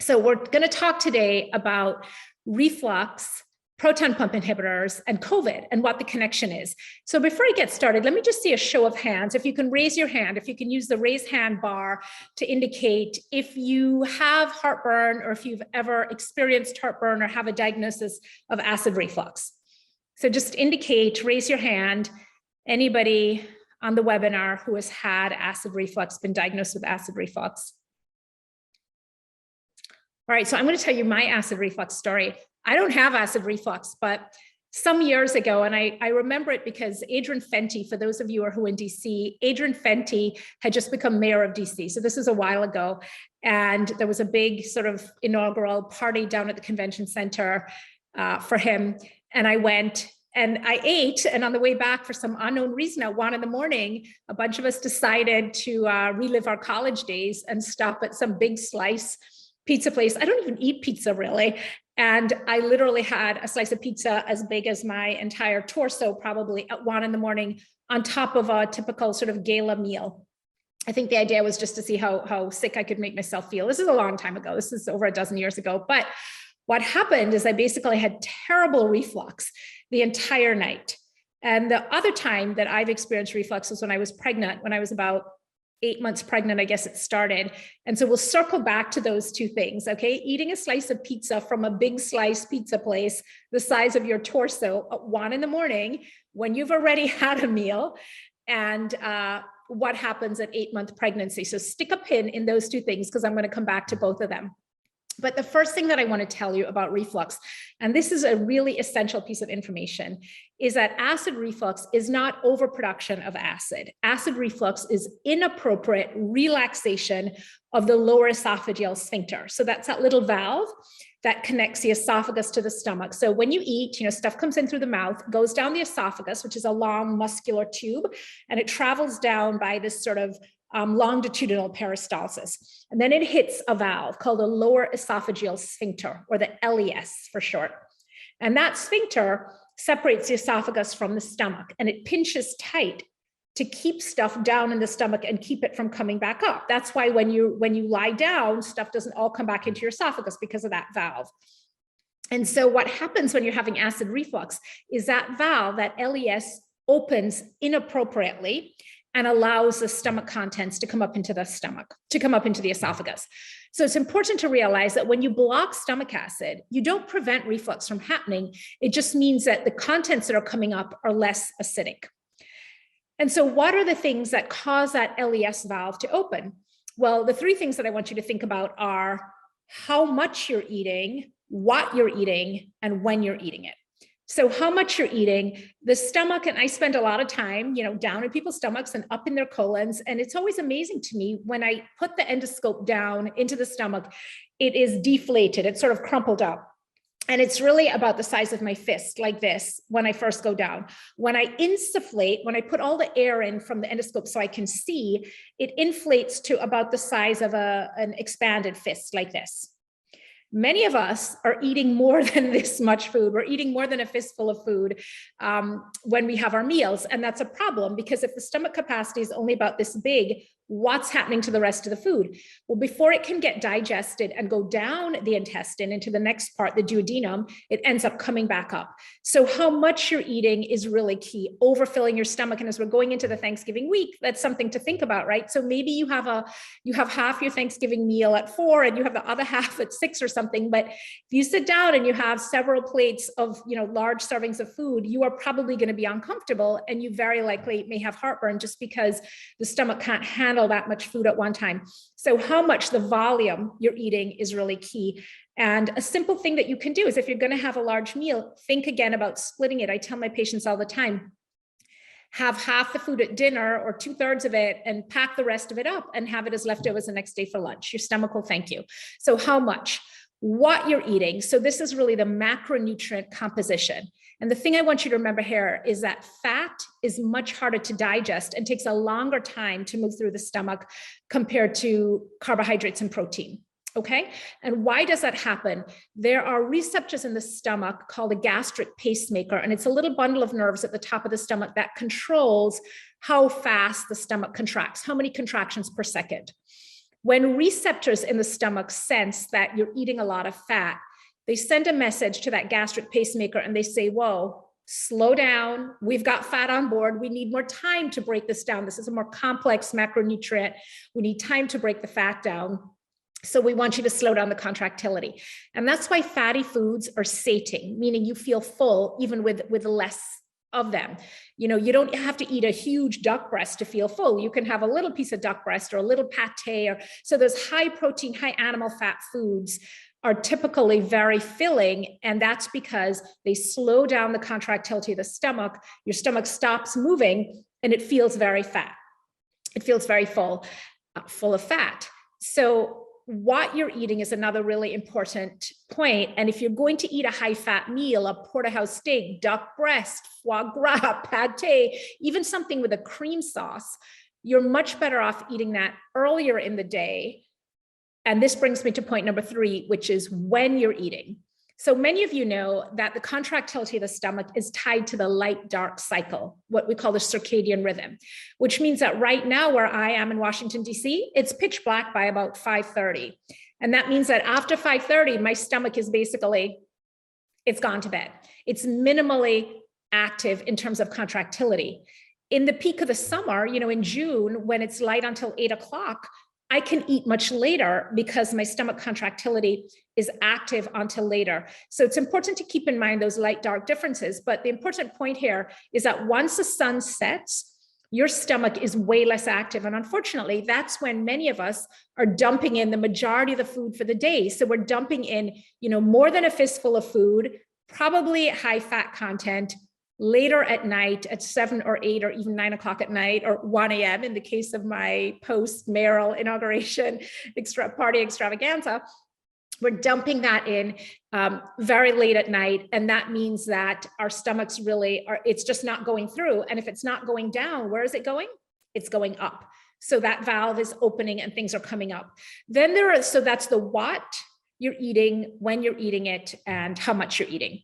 So we're going to talk today about reflux, proton pump inhibitors, and COVID and what the connection is. So before I get started, let me just see a show of hands. If you can raise your hand, if you can use the raise hand bar to indicate if you have heartburn or if you've ever experienced heartburn or have a diagnosis of acid reflux. So just indicate, raise your hand, anybody on the webinar who has had acid reflux, been diagnosed with acid reflux. All right, so I'm going to tell you my acid reflux story. I don't have acid reflux, but some years ago, and I remember it because Adrian Fenty, for those of you who are in DC, Adrian Fenty had just become mayor of DC. So this was a while ago. And there was a big sort of inaugural party down at the convention center for him. And I went and I ate, and on the way back, for some unknown reason, at 1 a.m, a bunch of us decided to relive our college days and stop at some big slice pizza place. I don't even eat pizza really. And I literally had a slice of pizza as big as my entire torso, probably at 1 a.m, on top of a typical sort of gala meal. I think the idea was just to see how sick I could make myself feel. This is a long time ago. This is over a dozen years ago. But what happened is I basically had terrible reflux the entire night. And the other time that I've experienced reflux was when I was pregnant, when I was about 8 months pregnant, I guess it started. And so we'll circle back to those two things, okay? Eating a slice of pizza from a big slice pizza place, the size of your torso at 1 a.m, when you've already had a meal, and what happens at 8-month pregnancy. So stick a pin in those two things, because I'm going to come back to both of them. But the first thing that I want to tell you about reflux, and this is a really essential piece of information, is that acid reflux is not overproduction of acid. Acid reflux is inappropriate relaxation of the lower esophageal sphincter. So that's that little valve that connects the esophagus to the stomach. So when you eat, stuff comes in through the mouth, goes down the esophagus, which is a long muscular tube, and it travels down by this sort of longitudinal peristalsis. And then it hits a valve called the lower esophageal sphincter, or the LES for short. And that sphincter separates the esophagus from the stomach, and it pinches tight to keep stuff down in the stomach and keep it from coming back up. That's why when you lie down, stuff doesn't all come back into your esophagus because of that valve. And so what happens when you're having acid reflux is that valve, that LES, opens inappropriately and allows the stomach contents to come up into the stomach, to come up into the esophagus. So it's important to realize that when you block stomach acid, you don't prevent reflux from happening. It just means that the contents that are coming up are less acidic. And so what are the things that cause that LES valve to open? Well, the three things that I want you to think about are how much you're eating, what you're eating, and when you're eating it. So how much you're eating, the stomach, and I spend a lot of time, down in people's stomachs and up in their colons. And it's always amazing to me when I put the endoscope down into the stomach, it is deflated. It's sort of crumpled up. And it's really about the size of my fist, like this, when I first go down. When I insufflate, when I put all the air in from the endoscope so I can see, it inflates to about the size of an expanded fist, like this. Many of us are eating more than this much food. We're eating more than a fistful of food when we have our meals. And that's a problem, because if the stomach capacity is only about this big, what's happening to the rest of the food? Well, before it can get digested and go down the intestine into the next part, the duodenum, it ends up coming back up. So how much you're eating is really key. Overfilling your stomach. And as we're going into the Thanksgiving week, that's something to think about, right? So maybe you have half your Thanksgiving meal at 4 and you have the other half at 6 or something. But if you sit down and you have several plates of, large servings of food, you are probably going to be uncomfortable, and you very likely may have heartburn just because the stomach can't handle that much food at one time. So how much, the volume you're eating, is really key. And a simple thing that you can do is, if you're going to have a large meal, think again about splitting it. I tell my patients all the time, have half the food at dinner or 2/3 of it and pack the rest of it up and have it as leftovers the next day for lunch. Your stomach will thank you. So how much? What you're eating. So this is really the macronutrient composition. And the thing I want you to remember here is that fat is much harder to digest and takes a longer time to move through the stomach compared to carbohydrates and protein. Okay. And why does that happen? There are receptors in the stomach called a gastric pacemaker, and it's a little bundle of nerves at the top of the stomach that controls how fast the stomach contracts, how many contractions per second. When receptors in the stomach sense that you're eating a lot of fat, they send a message to that gastric pacemaker and they say, whoa, slow down. We've got fat on board. We need more time to break this down. This is a more complex macronutrient. We need time to break the fat down. So we want you to slow down the contractility. And that's why fatty foods are sating, meaning you feel full even with less of them. You know, you don't have to eat a huge duck breast to feel full. You can have a little piece of duck breast or a little pate, or so those high protein, high animal fat foods are typically very filling. And that's because they slow down the contractility of the stomach. Your stomach stops moving and it feels very fat. It feels very full of fat. So what you're eating is another really important point. And if you're going to eat a high fat meal, a porterhouse steak, duck breast, foie gras, pate, even something with a cream sauce, you're much better off eating that earlier in the day. And this brings me to point number 3, which is when you're eating. So many of you know that the contractility of the stomach is tied to the light-dark cycle, what we call the circadian rhythm, which means that right now where I am in Washington, D.C., it's pitch black by about 5:30. And that means that after 5:30, my stomach is basically, it's gone to bed. It's minimally active in terms of contractility. In the peak of the summer, you know, in June, when it's light until 8 o'clock, I can eat much later because my stomach contractility is active until later. So it's important to keep in mind those light dark differences. But the important point here is that once the sun sets, your stomach is way less active. And unfortunately, that's when many of us are dumping in the majority of the food for the day. So we're dumping in, you know, more than a fistful of food, probably high fat content, later at night at 7 or 8 or even 9 o'clock at night, or 1 a.m. in the case of my post-mayoral inauguration party extravaganza. We're dumping that in very late at night. And that means that our stomachs really are, it's just not going through. And if it's not going down, where is it going? It's going up. So that valve is opening and things are coming up. Then so that's the what you're eating, when you're eating it, and how much you're eating.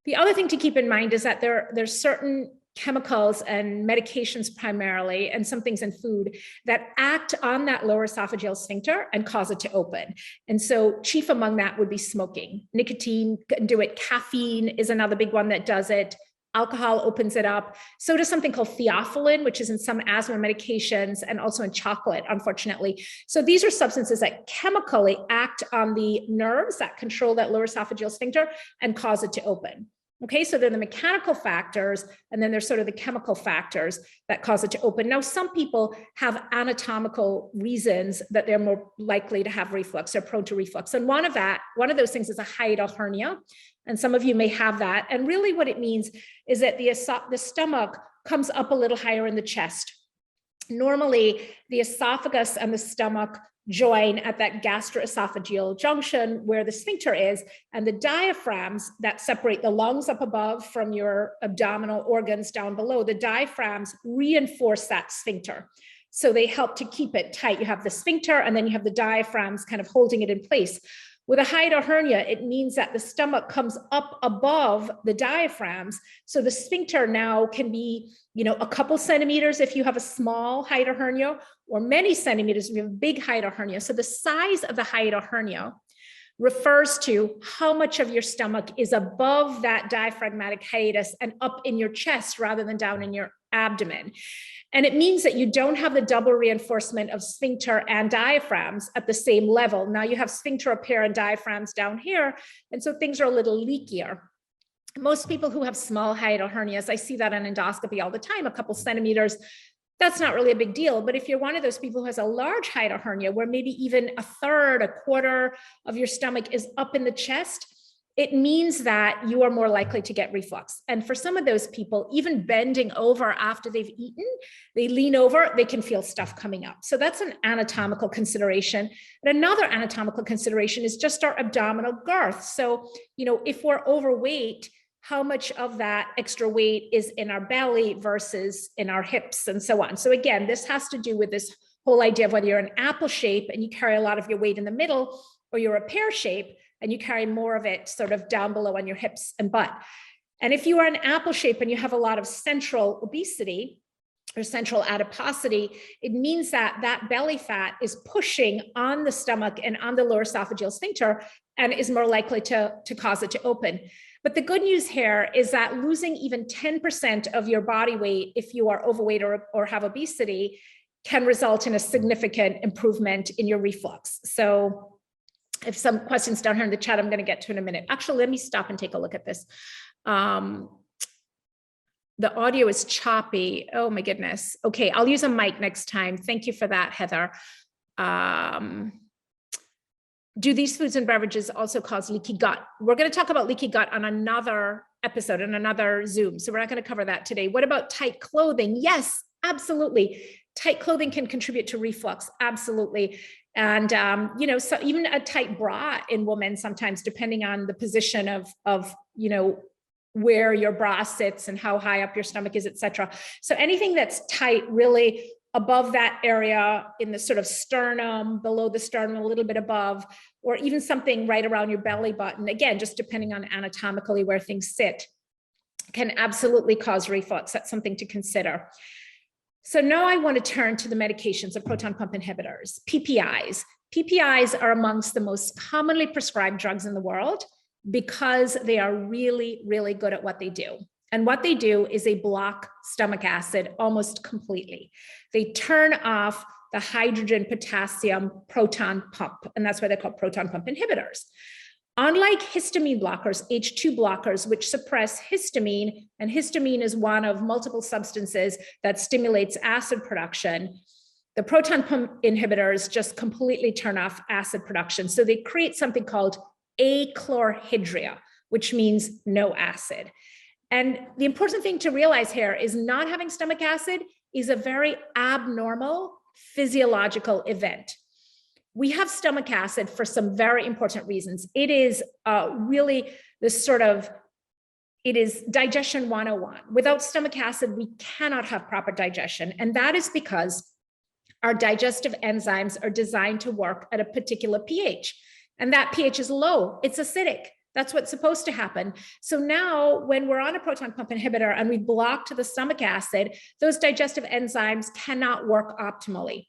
The other thing to keep in mind is that there's certain chemicals and medications primarily, and some things in food that act on that lower esophageal sphincter and cause it to open. And so chief among that would be smoking. Nicotine can do it. Caffeine is another big one that does it. Alcohol opens it up. So does something called theophylline, which is in some asthma medications and also in chocolate, unfortunately. So these are substances that chemically act on the nerves that control that lower esophageal sphincter and cause it to open. Okay, so they're the mechanical factors, and then there's sort of the chemical factors that cause it to open. Now, some people have anatomical reasons that they're more likely to have reflux or prone to reflux. And one of those things is a hiatal hernia. And some of you may have that. And really what it means is that the stomach comes up a little higher in the chest. Normally, the esophagus and the stomach join at that gastroesophageal junction where the sphincter is, and the diaphragms that separate the lungs up above from your abdominal organs down below, the diaphragms reinforce that sphincter. So they help to keep it tight. You have the sphincter and then you have the diaphragms kind of holding it in place. With a hiatal hernia, it means that the stomach comes up above the diaphragms. So the sphincter now can be, you know, a couple centimeters if you have a small hiatal hernia, or many centimeters if you have a big hiatal hernia. So the size of the hiatal hernia refers to how much of your stomach is above that diaphragmatic hiatus and up in your chest rather than down in your abdomen. And it means that you don't have the double reinforcement of sphincter and diaphragms at the same level. Now you have sphincter up here and diaphragms down here. And so things are a little leakier. Most people who have small hiatal hernias, I see that on endoscopy all the time, a couple centimeters, that's not really a big deal. But if you're one of those people who has a large hiatal hernia, where maybe even a third, a quarter of your stomach is up in the chest, it means that you are more likely to get reflux. And for some of those people, even bending over after they've eaten, they lean over, they can feel stuff coming up. So that's an anatomical consideration. And another anatomical consideration is just our abdominal girth. So, you know, if we're overweight, how much of that extra weight is in our belly versus in our hips and so on. So again, this has to do with this whole idea of whether you're an apple shape and you carry a lot of your weight in the middle, or you're a pear shape and you carry more of it sort of down below on your hips and butt. And if you are an apple shape and you have a lot of central obesity, or central adiposity, it means that that belly fat is pushing on the stomach and on the lower esophageal sphincter and is more likely to cause it to open. But the good news here is that losing even 10% of your body weight if you are overweight or have obesity can result in a significant improvement in your reflux. So if some questions down here in the chat, I'm going to get to in a minute. Actually, let me stop and take a look at this. The audio is choppy. Oh my goodness. Okay, I'll use a mic next time. Thank you for that, Heather. Do these foods and beverages also cause leaky gut? We're going to talk about leaky gut on another episode, in another Zoom. So we're not going to cover that today. What about tight clothing? Yes, absolutely. Tight clothing can contribute to reflux. Absolutely. And, you know, so even a tight bra in women, sometimes depending on the position of, you know, where your bra sits and how high up your stomach is, et cetera. So anything that's tight, really above that area in the sort of sternum, below the sternum, a little bit above, or even something right around your belly button, again, just depending on anatomically where things sit, can absolutely cause reflux. That's something to consider. So now I want to turn to the medications of proton pump inhibitors, PPIs. PPIs are amongst the most commonly prescribed drugs in the world because they are really, really good at what they do. And what they do is they block stomach acid almost completely. They turn off the hydrogen potassium proton pump, and that's why they're called proton pump inhibitors. Unlike histamine blockers, H2 blockers, which suppress histamine, and histamine is one of multiple substances that stimulates acid production, the proton pump inhibitors just completely turn off acid production. So they create something called achlorhydria, which means no acid. And the important thing to realize here is not having stomach acid is a very abnormal physiological event. We have stomach acid for some very important reasons. It is really this sort of, it is digestion 101. Without stomach acid, we cannot have proper digestion. And that is because our digestive enzymes are designed to work at a particular pH. And that pH is low, it's acidic. That's what's supposed to happen. So now when we're on a proton pump inhibitor and we block the stomach acid, those digestive enzymes cannot work optimally.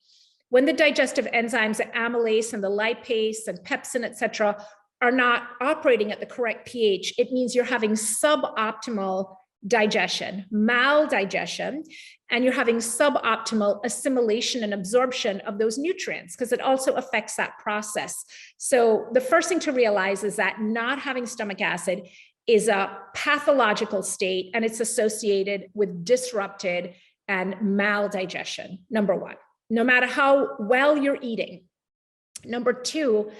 When the digestive enzymes, the amylase and the lipase and pepsin, et cetera, are not operating at the correct pH, it means you're having suboptimal digestion, maldigestion, and you're having suboptimal assimilation and absorption of those nutrients because it also affects that process. So the first thing to realize is that not having stomach acid is a pathological state and it's associated with disrupted and maldigestion, number one, no matter how well you're eating. Number two,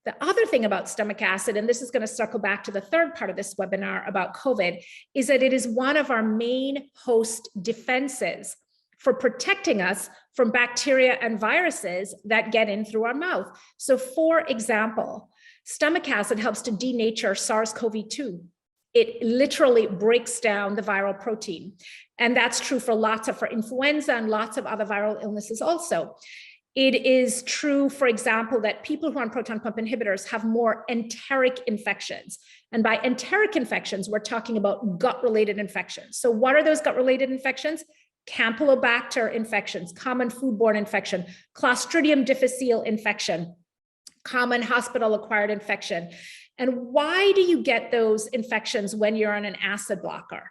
the other thing about stomach acid, and this is going to circle back to the third part of this webinar about COVID, is that it is one of our main host defenses for protecting us from bacteria and viruses that get in through our mouth. So for example, stomach acid helps to denature SARS-CoV-2. It literally breaks down the viral protein. And that's true for for influenza and lots of other viral illnesses also. It is true, for example, that people who are on proton pump inhibitors have more enteric infections. And by enteric infections, we're talking about gut-related infections. So what are those gut-related infections? Campylobacter infections, common foodborne infection, Clostridium difficile infection, common hospital-acquired infection. And why do you get those infections when you're on an acid blocker?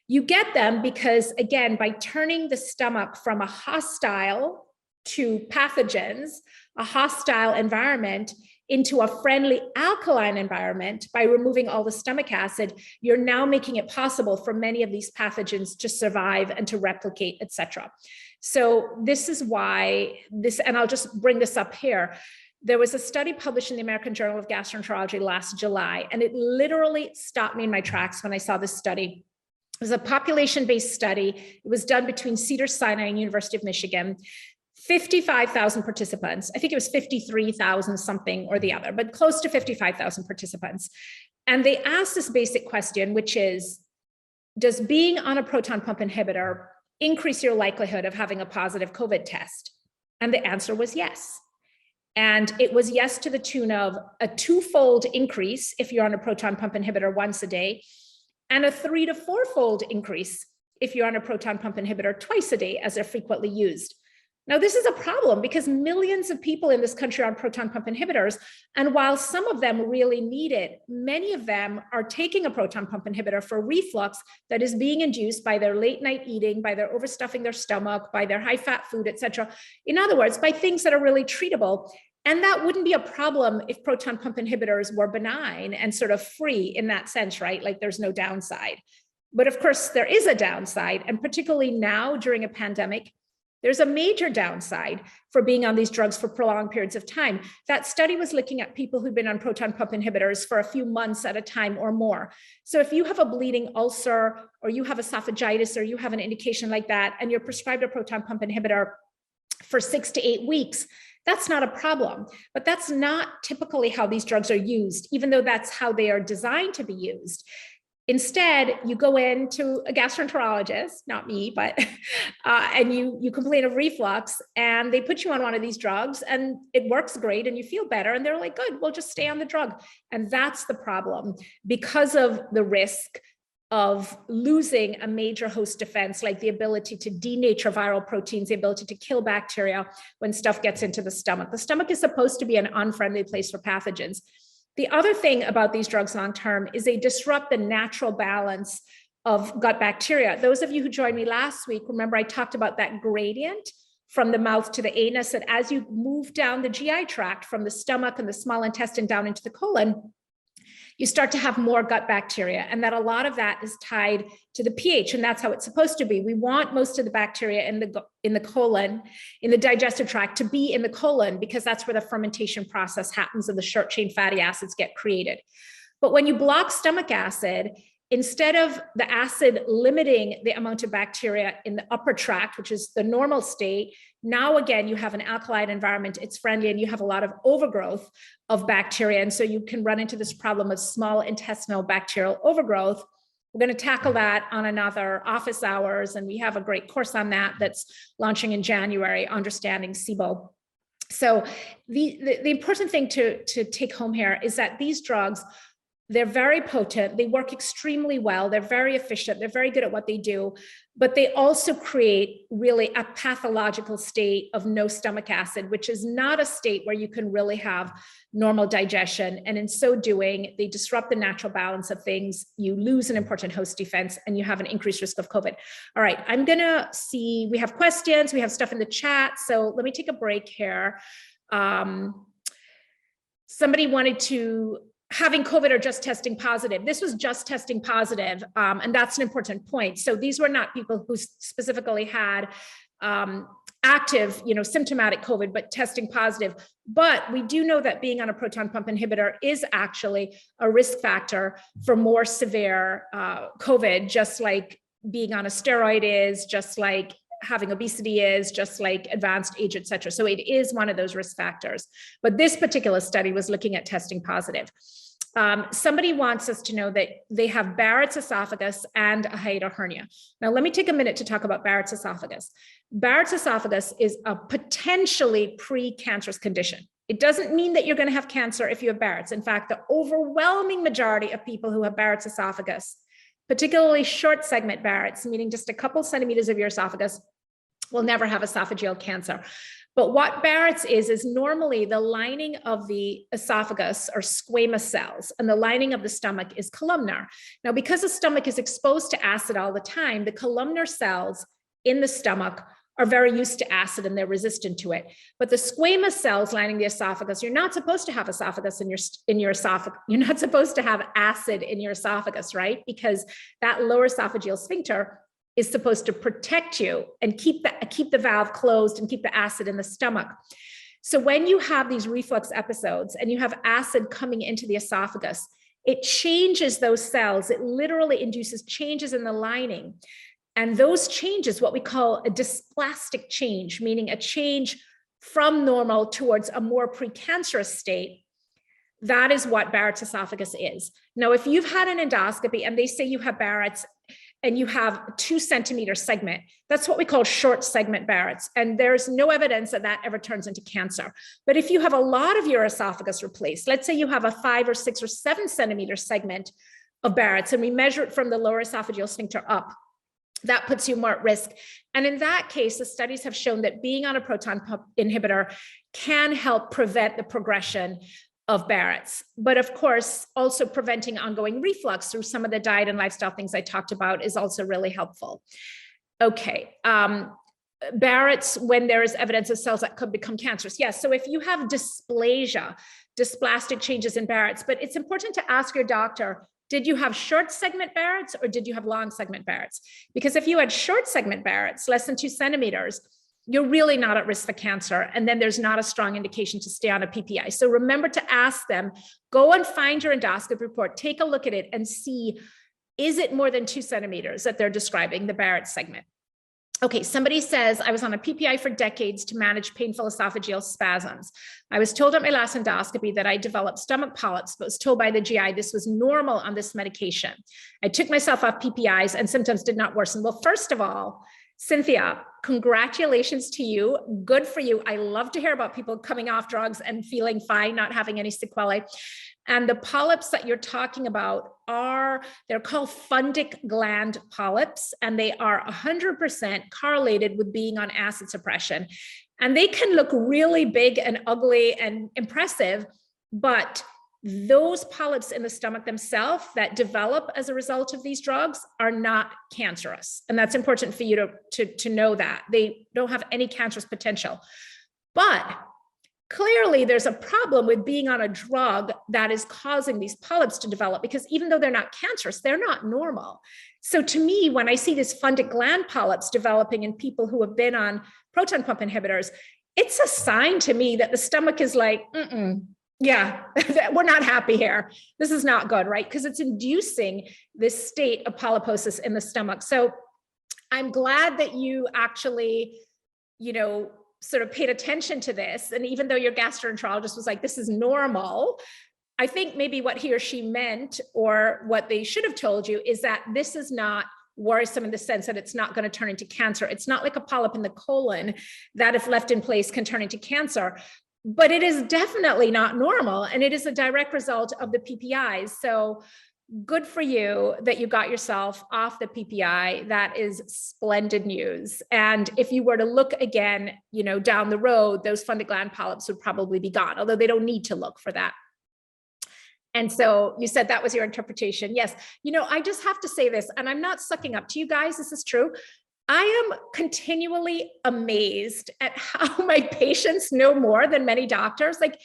You get them because, again, by turning the stomach from a hostile to pathogens, a hostile environment, into a friendly alkaline environment, by removing all the stomach acid, you're now making it possible for many of these pathogens to survive and to replicate, et cetera. So this is why this, and I'll just bring this up here. There was a study published in the American Journal of Gastroenterology last July, and it literally stopped me in my tracks when I saw this study. It was a population-based study. It was done between Cedars-Sinai and University of Michigan. 55,000 participants. I think it was 53,000 something or the other, but close to 55,000 participants. And they asked this basic question, which is, does being on a proton pump inhibitor increase your likelihood of having a positive COVID test? And the answer was yes. And it was yes to the tune of a 2-fold increase if you're on a proton pump inhibitor once a day, and a 3- to 4-fold increase if you're on a proton pump inhibitor twice a day, as they're frequently used. Now, this is a problem because millions of people in this country are on proton pump inhibitors. And while some of them really need it, many of them are taking a proton pump inhibitor for reflux that is being induced by their late night eating, by their overstuffing their stomach, by their high fat food, et cetera. In other words, by things that are really treatable. And that wouldn't be a problem if proton pump inhibitors were benign and sort of free in that sense, right? Like there's no downside. But of course, there is a downside. And particularly now during a pandemic, there's a major downside for being on these drugs for prolonged periods of time. That study was looking at people who've been on proton pump inhibitors for a few months at a time or more. So if you have a bleeding ulcer or you have esophagitis or you have an indication like that, and you're prescribed a proton pump inhibitor for 6 to 8 weeks, that's not a problem. But that's not typically how these drugs are used, even though that's how they are designed to be used. Instead, you go into a gastroenterologist, not me, but, and you complain of reflux and they put you on one of these drugs and it works great and you feel better. And they're like, good, we'll just stay on the drug. And that's the problem because of the risk of losing a major host defense, like the ability to denature viral proteins, the ability to kill bacteria when stuff gets into the stomach. The stomach is supposed to be an unfriendly place for pathogens. The other thing about these drugs long-term is they disrupt the natural balance of gut bacteria. Those of you who joined me last week, remember I talked about that gradient from the mouth to the anus, and as you move down the GI tract from the stomach and the small intestine down into the colon, you start to have more gut bacteria, and that a lot of that is tied to the pH, and that's how it's supposed to be. We want most of the bacteria in the colon, in the digestive tract, to be in the colon because that's where the fermentation process happens and the short chain fatty acids get created. But when you block stomach acid, instead of the acid limiting the amount of bacteria in the upper tract, which is the normal state, now again, you have an alkaline environment, it's friendly, and you have a lot of overgrowth of bacteria. And so you can run into this problem of small intestinal bacterial overgrowth. We're going to tackle that on another office hours. And we have a great course on that that's launching in January, Understanding SIBO. So the important thing to take home here is that these drugs, they're very potent, they work extremely well, they're very efficient, they're very good at what they do, but they also create really a pathological state of no stomach acid, which is not a state where you can really have normal digestion. And in so doing, they disrupt the natural balance of things, you lose an important host defense, and you have an increased risk of COVID. All right, I'm gonna see, we have questions, we have stuff in the chat, so let me take a break here. Somebody wanted to, having COVID or just testing positive. This was just testing positive, and that's an important point. So these were not people who specifically had active, symptomatic COVID, but testing positive. But we do know that being on a proton pump inhibitor is actually a risk factor for more severe COVID, just like being on a steroid is, just like having obesity is, just like advanced age, et cetera. So it is one of those risk factors. But this particular study was looking at testing positive. Somebody wants us to know that they have Barrett's esophagus and a hiatal hernia. Now, let me take a minute to talk about Barrett's esophagus. Barrett's esophagus is a potentially precancerous condition. It doesn't mean that you're going to have cancer if you have Barrett's. In fact, the overwhelming majority of people who have Barrett's esophagus, particularly short segment Barrett's, meaning just a couple centimeters of your esophagus, will never have esophageal cancer. But what Barrett's is normally the lining of the esophagus are squamous cells, and the lining of the stomach is columnar. Now, because the stomach is exposed to acid all the time, the columnar cells in the stomach are very used to acid and they're resistant to it. But the squamous cells lining the esophagus, you're not supposed to have esophagus in your esophagus. You're not supposed to have acid in your esophagus, right? Because that lower esophageal sphincter is supposed to protect you and keep the valve closed and keep the acid in the stomach. So when you have these reflux episodes and you have acid coming into the esophagus, it changes those cells. It literally induces changes in the lining. And those changes, what we call a dysplastic change, meaning a change from normal towards a more precancerous state, that is what Barrett's esophagus is. Now, if you've had an endoscopy and they say you have Barrett's, and you have a 2 centimeter segment, that's what we call short segment Barrett's. And there's no evidence that that ever turns into cancer. But if you have a lot of your esophagus replaced, let's say you have a 5 or 6 or 7 centimeter segment of Barrett's, and we measure it from the lower esophageal sphincter up, that puts you more at risk. And in that case, the studies have shown that being on a proton pump inhibitor can help prevent the progression of Barrett's. But of course, also preventing ongoing reflux through some of the diet and lifestyle things I talked about is also really helpful. Okay. Barrett's, when there is evidence of cells that could become cancerous. Yes. So if you have dysplasia, dysplastic changes in Barrett's, but it's important to ask your doctor, did you have short segment Barrett's or did you have long segment Barrett's? Because if you had short segment Barrett's, less than 2 centimeters, you're really not at risk for cancer. And then there's not a strong indication to stay on a PPI. So remember to ask them, go and find your endoscopy report, take a look at it and see, is it more than 2 centimeters that they're describing the Barrett's segment? Okay, somebody says, I was on a PPI for decades to manage painful esophageal spasms. I was told at my last endoscopy that I developed stomach polyps, but was told by the GI this was normal on this medication. I took myself off PPIs and symptoms did not worsen. Well, first of all, Cynthia, congratulations to you. Good for you. I love to hear about people coming off drugs and feeling fine, not having any sequelae. And the polyps that you're talking about they're called fundic gland polyps, and they are 100% correlated with being on acid suppression. And they can look really big and ugly and impressive, but those polyps in the stomach themselves that develop as a result of these drugs are not cancerous. And that's important for you to know that. They don't have any cancerous potential. But clearly there's a problem with being on a drug that is causing these polyps to develop, because even though they're not cancerous, they're not normal. So to me, when I see these fundic gland polyps developing in people who have been on proton pump inhibitors, it's a sign to me that the stomach is like, yeah, we're not happy here. This is not good, right? Because it's inducing this state of polyposis in the stomach. So I'm glad that you actually, sort of paid attention to this. And even though your gastroenterologist was like, this is normal, I think maybe what he or she meant, or what they should have told you, is that this is not worrisome in the sense that it's not going to turn into cancer. It's not like a polyp in the colon that, if left in place, can turn into cancer. But it is definitely not normal. And it is a direct result of the PPIs. So good for you that you got yourself off the PPI. That is splendid news. And if you were to look again, down the road, those fundic gland polyps would probably be gone, although they don't need to look for that. And so you said that was your interpretation. Yes. I just have to say this, and I'm not sucking up to you guys. This is true. I am continually amazed at how my patients know more than many doctors. Like,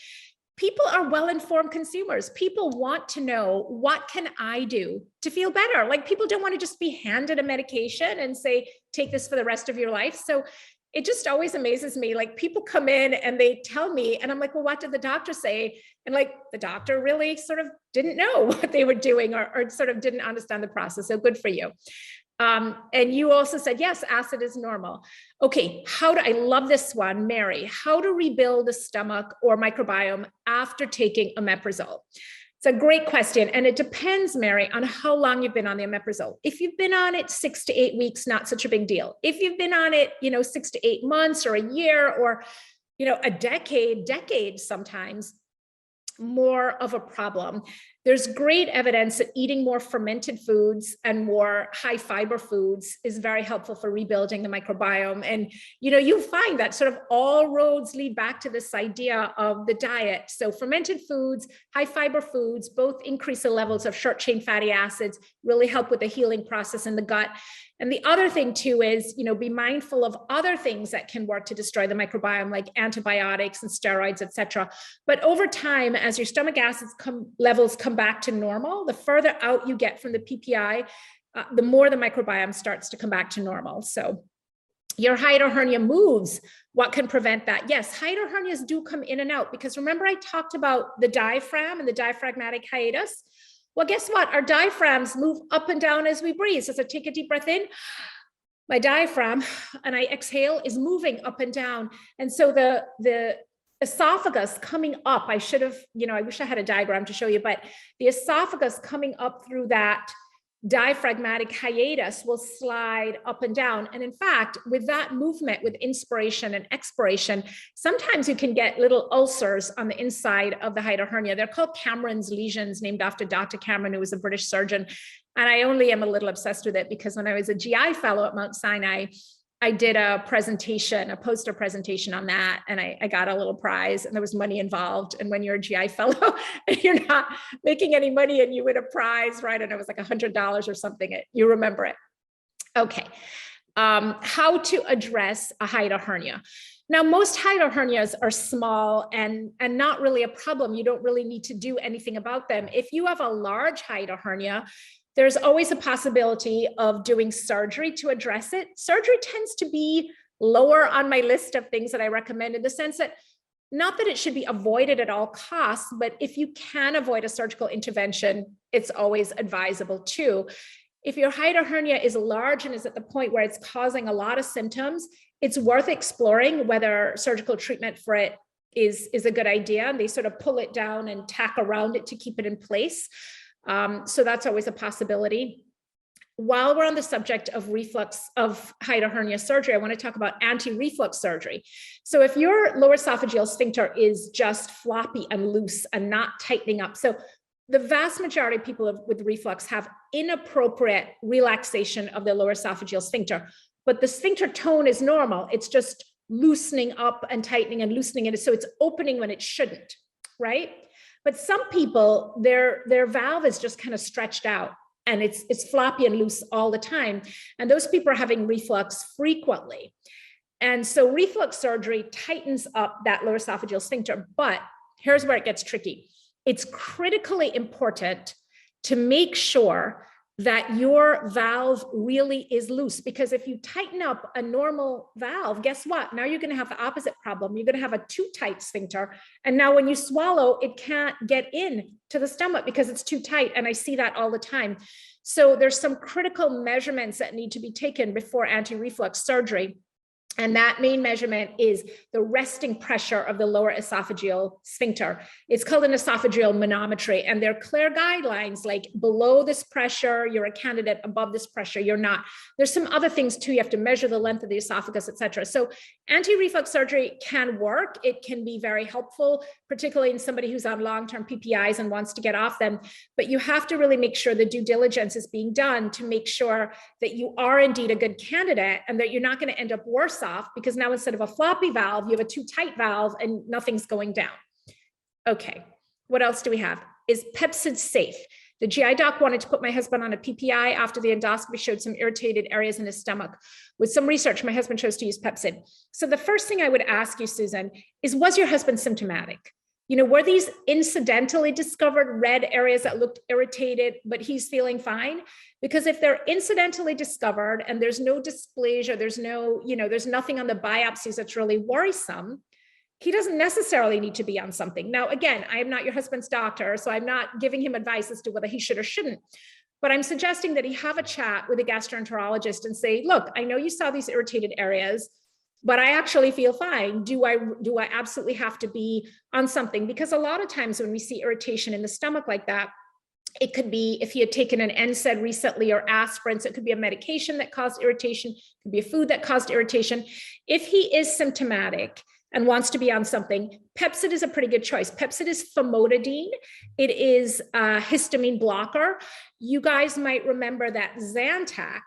people are well-informed consumers. People want to know, what can I do to feel better? Like, people don't want to just be handed a medication and say, take this for the rest of your life. So it just always amazes me. Like, people come in and they tell me, and I'm like, well, what did the doctor say? And like, the doctor really sort of didn't know what they were doing, or sort of didn't understand the process. So good for you. And you also said, yes, acid is normal. Okay, I love this one, Mary, how to rebuild the stomach or microbiome after taking omeprazole. It's a great question. And it depends, Mary, on how long you've been on the omeprazole. If you've been on it 6 to 8 weeks, not such a big deal. If you've been on it, 6 to 8 months or a year, or, a decade sometimes, more of a problem. There's great evidence that eating more fermented foods and more high fiber foods is very helpful for rebuilding the microbiome. And, you'll find that sort of all roads lead back to this idea of the diet. So fermented foods, high fiber foods, both increase the levels of short chain fatty acids, really help with the healing process in the gut. And the other thing too is, be mindful of other things that can work to destroy the microbiome, like antibiotics and steroids, et cetera. But over time, as your stomach acids levels come back to normal, the further out you get from the PPI, the more the microbiome starts to come back to normal. So your hiatal hernia moves. What can prevent that? Yes, hiatal hernias do come in and out, because remember I talked about the diaphragm and the diaphragmatic hiatus? Well, guess what? Our diaphragms move up and down as we breathe. So as I take a deep breath in, my diaphragm, and I exhale, is moving up and down. And so the esophagus coming up, I should have, I wish I had a diagram to show you, but the esophagus coming up through that diaphragmatic hiatus will slide up and down. And in fact, with that movement, with inspiration and expiration, sometimes you can get little ulcers on the inside of the hiatal hernia. They're called Cameron's lesions, named after Dr. Cameron, who was a British surgeon. And I only am a little obsessed with it because when I was a GI fellow at Mount Sinai, I did a presentation, a poster presentation on that, and I got a little prize, and there was money involved. And when you're a GI fellow and you're not making any money and you win a prize, right? And it was like $100 or something. You remember it. Okay. How to address a hiatal hernia. Now, most hiatal hernias are small and not really a problem. You don't really need to do anything about them. If you have a large hiatal hernia, there's always a possibility of doing surgery to address it. Surgery tends to be lower on my list of things that I recommend, in the sense that, not that it should be avoided at all costs, but if you can avoid a surgical intervention, it's always advisable too. If your hiatal hernia is large and is at the point where it's causing a lot of symptoms, it's worth exploring whether surgical treatment for it is a good idea. And they sort of pull it down and tack around it to keep it in place. So that's always a possibility. While we're on the subject of reflux, of hiatal hernia surgery, I want to talk about anti-reflux surgery. So if your lower esophageal sphincter is just floppy and loose and not tightening up, so the vast majority of people with reflux have inappropriate relaxation of the lower esophageal sphincter, but the sphincter tone is normal. It's just loosening up and tightening and loosening it. So it's opening when it shouldn't, right? But some people, their valve is just kind of stretched out and it's floppy and loose all the time. And those people are having reflux frequently. And so reflux surgery tightens up that lower esophageal sphincter. But here's where it gets tricky. It's critically important to make sure that your valve really is loose, because if you tighten up a normal valve, guess what? Now you're going to have the opposite problem. You're going to have a too tight sphincter. And now when you swallow, it can't get in to the stomach because it's too tight. And I see that all the time. So there's some critical measurements that need to be taken before anti-reflux surgery. And that main measurement is the resting pressure of the lower esophageal sphincter. It's called an esophageal manometry, and there are clear guidelines, like below this pressure, you're a candidate, above this pressure, you're not. There's some other things too. You have to measure the length of the esophagus, etc. So anti-reflux surgery can work. It can be very helpful, particularly in somebody who's on long-term PPIs and wants to get off them. But you have to really make sure the due diligence is being done to make sure that you are indeed a good candidate and that you're not going to end up worse off, because now instead of a floppy valve, you have a too tight valve and nothing's going down. Okay, what else do we have? Is Pepcid safe? The GI doc wanted to put my husband on a PPI after the endoscopy showed some irritated areas in his stomach. With some research, my husband chose to use Pepcid. So the first thing I would ask you, Susan, is, was your husband symptomatic? You know, were these incidentally discovered red areas that looked irritated, but he's feeling fine? Because if they're incidentally discovered and there's no dysplasia, there's no, there's nothing on the biopsies that's really worrisome, he doesn't necessarily need to be on something. Now, again, I am not your husband's doctor, so I'm not giving him advice as to whether he should or shouldn't. But I'm suggesting that he have a chat with a gastroenterologist and say, look, I know you saw these irritated areas, but I actually feel fine. Do I absolutely have to be on something? Because a lot of times when we see irritation in the stomach like that, it could be if he had taken an NSAID recently or aspirin, so it could be a medication that caused irritation, it could be a food that caused irritation. If he is symptomatic and wants to be on something, Pepcid is a pretty good choice. Pepcid is famotidine. It is a histamine blocker. You guys might remember that Zantac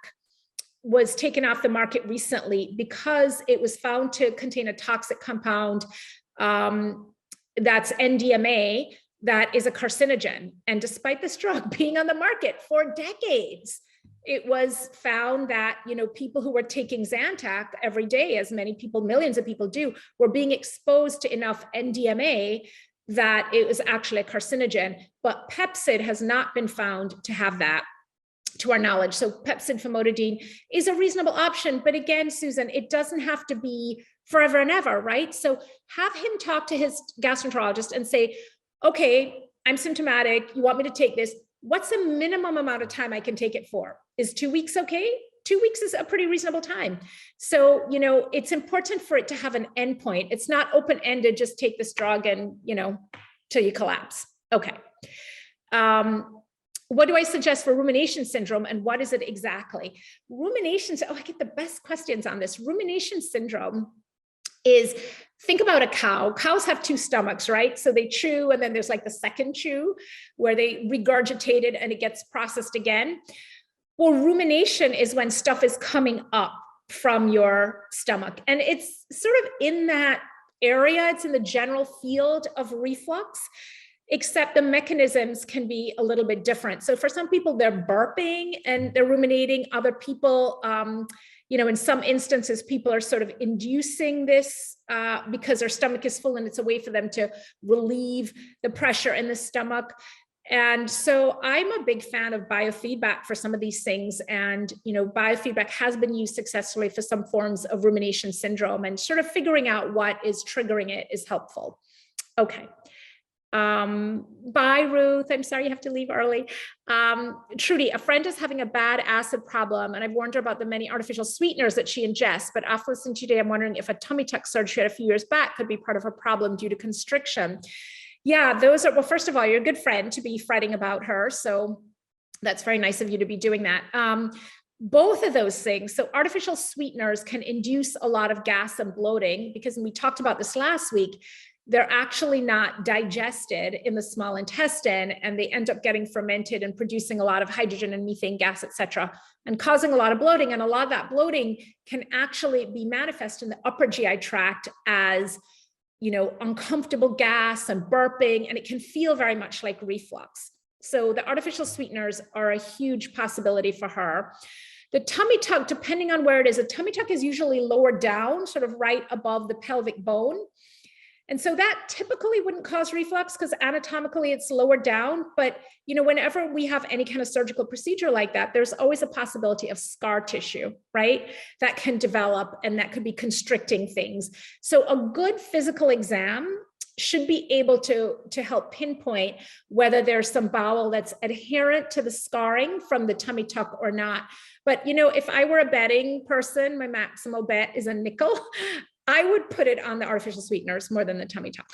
was taken off the market recently because it was found to contain a toxic compound that's NDMA, that is a carcinogen. And despite this drug being on the market for decades, it was found that, people who were taking Zantac every day, as many people, millions of people do, were being exposed to enough NDMA that it was actually a carcinogen. But Pepcid has not been found to have that, to our knowledge. So Pepcid famotidine is a reasonable option. But again, Susan, it doesn't have to be forever and ever, right? So have him talk to his gastroenterologist and say, okay, I'm symptomatic. You want me to take this? What's the minimum amount of time I can take it for? Is 2 weeks okay? 2 weeks is a pretty reasonable time. So, it's important for it to have an endpoint. It's not open-ended, just take this drug and, till you collapse. Okay. what do I suggest for rumination syndrome and what is it exactly? Ruminations, oh, I get the best questions on this. Rumination syndrome is, think about a cow. Cows have two stomachs, right? So they chew, and then there's like the second chew where they regurgitate it and it gets processed again. Well, rumination is when stuff is coming up from your stomach. And it's sort of in that area, it's in the general field of reflux, except the mechanisms can be a little bit different. So for some people, they're burping and they're ruminating. Other people, in some instances, people are sort of inducing this because their stomach is full and it's a way for them to relieve the pressure in the stomach. And so I'm a big fan of biofeedback for some of these things. And, biofeedback has been used successfully for some forms of rumination syndrome, and sort of figuring out what is triggering it is helpful. Okay. Bye, Ruth. I'm sorry you have to leave early. Trudy, a friend is having a bad acid problem, and I've warned her about the many artificial sweeteners that she ingests. But after listening to you today, I'm wondering if a tummy tuck surgery a few years back could be part of her problem due to constriction. Yeah, those are, well, first of all, you're a good friend to be fretting about her. So that's very nice of you to be doing that. Both of those things. So artificial sweeteners can induce a lot of gas and bloating, because we talked about this last week. They're actually not digested in the small intestine, and they end up getting fermented and producing a lot of hydrogen and methane gas, et cetera, and causing a lot of bloating. And a lot of that bloating can actually be manifest in the upper GI tract as, uncomfortable gas and burping, and it can feel very much like reflux. So the artificial sweeteners are a huge possibility for her. The tummy tuck, depending on where it is, a tummy tuck is usually lower down, sort of right above the pelvic bone. And so that typically wouldn't cause reflux because anatomically it's lower down. But, whenever we have any kind of surgical procedure like that, there's always a possibility of scar tissue, right? That can develop, and that could be constricting things. So a good physical exam should be able to help pinpoint whether there's some bowel that's adherent to the scarring from the tummy tuck or not. But, if I were a betting person, my maximal bet is a nickel. I would put it on the artificial sweeteners more than the tummy tuck.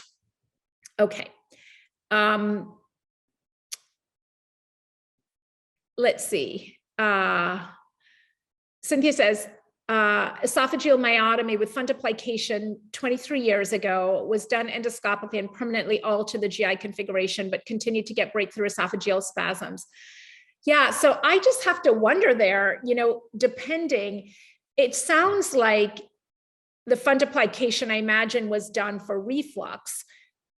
Okay. Let's see. Cynthia says, esophageal myotomy with fundoplication 23 years ago, was done endoscopically and permanently altered the GI configuration, but continued to get breakthrough esophageal spasms. Yeah, so I just have to wonder there, depending, it sounds like the fundoplication, I imagine, was done for reflux.